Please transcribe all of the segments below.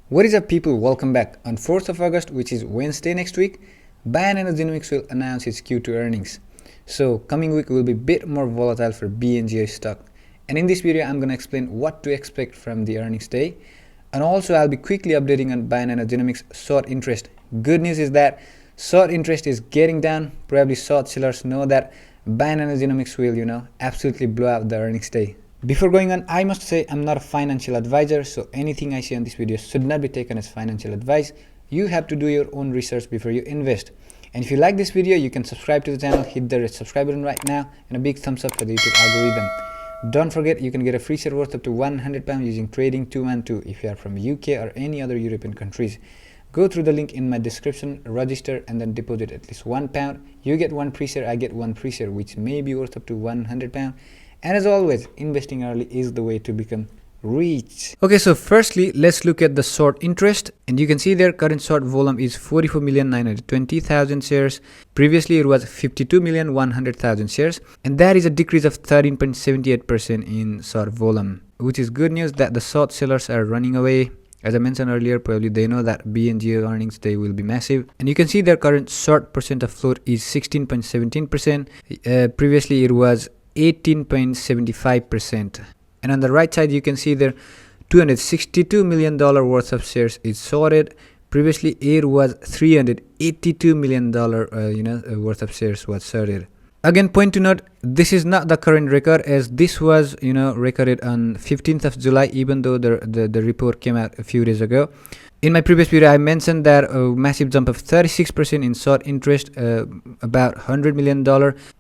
What is up, people? Welcome back. On 4th of August, which is Wednesday next week, Bngo will announce its Q2 earnings. So coming week will be a bit more volatile for Bngo stock. And in this video, I'm going to explain what to expect from the earnings day. And also I'll be quickly updating on Bngo short interest. Good news is that short interest is getting down. Probably short sellers know that Bngo will, absolutely blow out the earnings day. Before going on, I must say I'm not a financial advisor, so anything I say on this video should not be taken as financial advice. You have to do your own research before you invest. And if you like this video, you can subscribe to the channel, hit the red subscribe button right now, and a big thumbs up for the YouTube algorithm. Don't forget, you can get a free share worth up to £100 using Trading 212 if you are from UK or any other European countries. Go through the link in my description, register, and then deposit at least £1. You get one free share, I get one free share, which may be worth up to £100. And as always, investing early is the way to become rich. Okay, so firstly, let's look at the short interest. And you can see their current short volume is 44,920,000 shares. Previously, it was 52,100,000 shares. And that is a decrease of 13.78% in short volume, which is good news that the short sellers are running away. As I mentioned earlier, probably they know that Bngo earnings day will be massive. And you can see their current short percent of float is 16.17%. Previously, it was 18.75%. And on the right side, you can see their $262 million worth of shares is shorted. Previously, it was $382 million worth of shares was shorted. Again, point to note, this is not the current record, as this was recorded on 15th of July, even though the report came out a few days ago. In my previous video, I mentioned that a massive jump of 36% in short interest, about $100 million.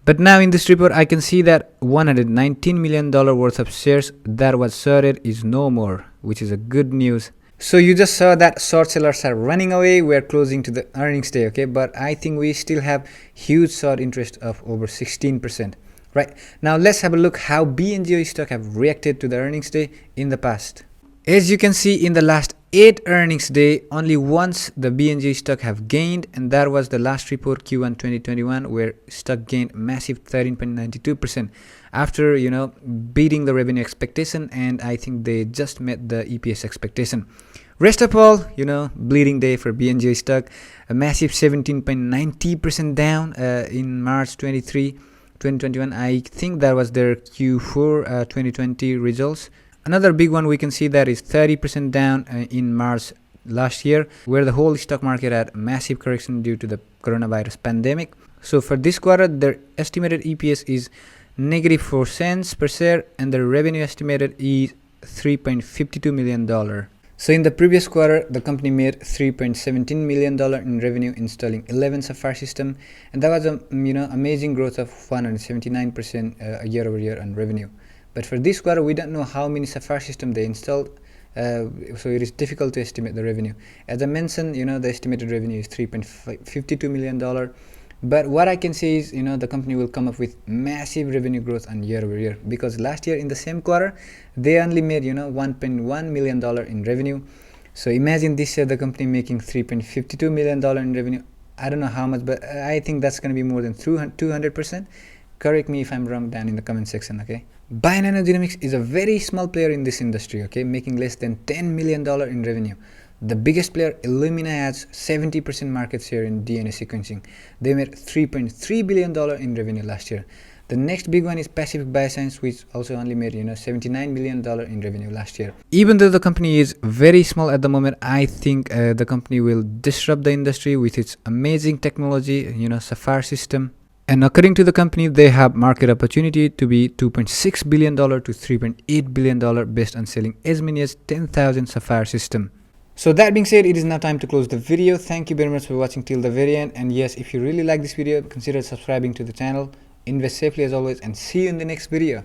But now in this report, I can see that $119 million worth of shares that was shorted is no more, which is a good news. So you just saw that short sellers are running away. We're closing to the earnings day, okay? But I think we still have huge short interest of over 16%. Right, now let's have a look how Bngo stock have reacted to the earnings day in the past. As you can see, in the last 8 earnings day, only once the Bngo stock have gained, and that was the last report Q1 2021, where stock gained massive 13.92% after beating the revenue expectation, and I think they just met the EPS expectation. Rest of all, bleeding day for Bngo stock, a massive 17.90% down in March 2021. I think that was their Q4 2020 results. Another big one we can see that is 30% down in March last year, where the whole stock market had massive correction due to the coronavirus pandemic. So for this quarter, their estimated EPS is -4 cents per share, and the revenue estimated is $3.52 million. So in the previous quarter, the company made $3.17 million in revenue, installing 11 Sapphire systems, and that was amazing growth of 179% year over year on revenue. But for this quarter, we don't know how many Sapphire systems they installed, so it is difficult to estimate the revenue. As I mentioned, the estimated revenue is $3.52 million. But what I can say is, the company will come up with massive revenue growth on year over year, because last year in the same quarter, they only made, $1.1 million in revenue. So imagine this year the company making $3.52 million in revenue. I don't know how much, but I think that's going to be more than 200%. Correct me if I'm wrong down in the comment section, okay? Bngo is a very small player in this industry, okay, making less than $10 million in revenue. The biggest player, Illumina, has 70% market share in DNA sequencing. They made $3.3 billion in revenue last year. The next big one is Pacific Bioscience, which also only made $79 million in revenue last year. Even though the company is very small at the moment, I think the company will disrupt the industry with its amazing technology, Sapphire system. And according to the company, they have market opportunity to be $2.6 billion to $3.8 billion based on selling as many as 10,000 Sapphire systems. So that being said, it is now time to close the video. Thank you very much for watching till the very end. And yes, if you really like this video, consider subscribing to the channel. Invest safely as always, and see you in the next video.